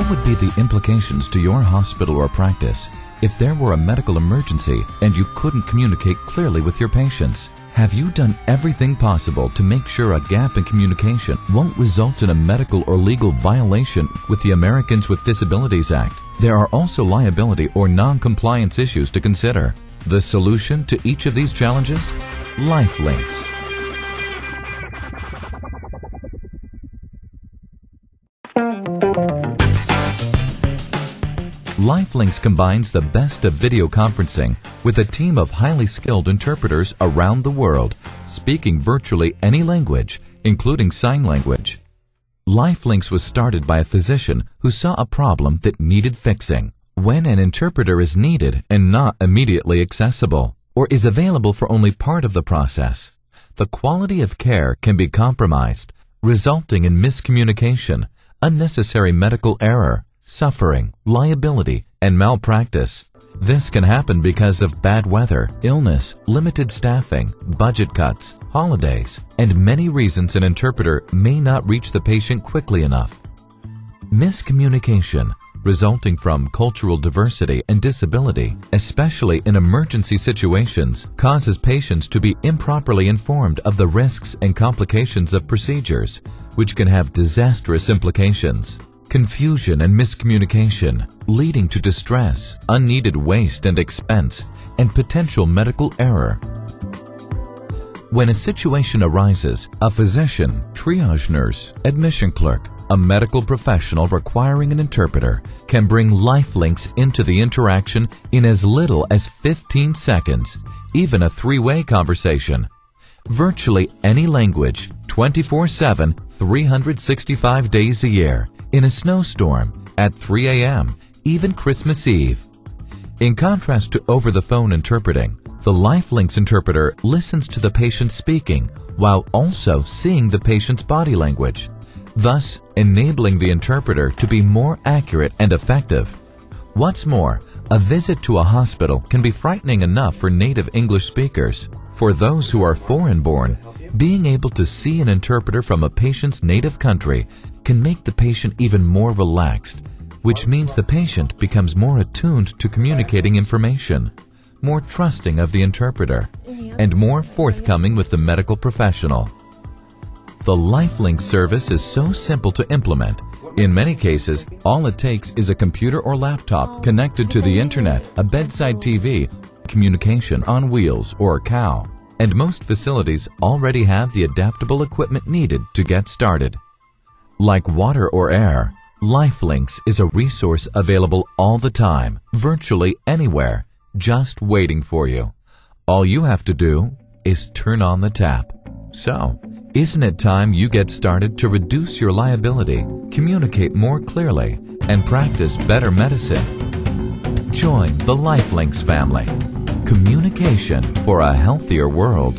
What would be the implications to your hospital or practice if there were a medical emergency and you couldn't communicate clearly with your patients? Have you done everything possible to make sure a gap in communication won't result in a medical or legal violation with the Americans with Disabilities Act? There are also liability or non-compliance issues to consider. The solution to each of these challenges? LifeLinks. LifeLinks combines the best of video conferencing with a team of highly skilled interpreters around the world, speaking virtually any language, including sign language. LifeLinks was started by a physician who saw a problem that needed fixing. When an interpreter is needed and not immediately accessible, or is available for only part of the process, the quality of care can be compromised, resulting in miscommunication, unnecessary medical error, suffering, liability, and malpractice. This can happen because of bad weather, illness, limited staffing, budget cuts, holidays, and many reasons an interpreter may not reach the patient quickly enough. Miscommunication, resulting from cultural diversity and disability, especially in emergency situations, causes patients to be improperly informed of the risks and complications of procedures, which can have disastrous implications. Confusion and miscommunication, leading to distress, unneeded waste and expense, and potential medical error. When a situation arises, a physician, triage nurse, admission clerk, a medical professional requiring an interpreter can bring LifeLinks into the interaction in as little as 15 seconds, even a three-way conversation. Virtually any language, 24/7, 365 days a year, in a snowstorm, at 3 a.m., even Christmas Eve. In contrast to over-the-phone interpreting, the LifeLinks interpreter listens to the patient speaking while also seeing the patient's body language, thus enabling the interpreter to be more accurate and effective. What's more, a visit to a hospital can be frightening enough for native English speakers. For those who are foreign-born, being able to see an interpreter from a patient's native country can make the patient even more relaxed, which means the patient becomes more attuned to communicating information, more trusting of the interpreter, and more forthcoming with the medical professional. The LifeLinks service is so simple to implement. In many cases, all it takes is a computer or laptop connected to the internet, a bedside TV, communication on wheels, or a cow. And most facilities already have the adaptable equipment needed to get started. Like water or air, LifeLinks is a resource available all the time, virtually anywhere, just waiting for you. All you have to do is turn on the tap. So, isn't it time you get started to reduce your liability, communicate more clearly, and practice better medicine? Join the LifeLinks family. Communication for a healthier world.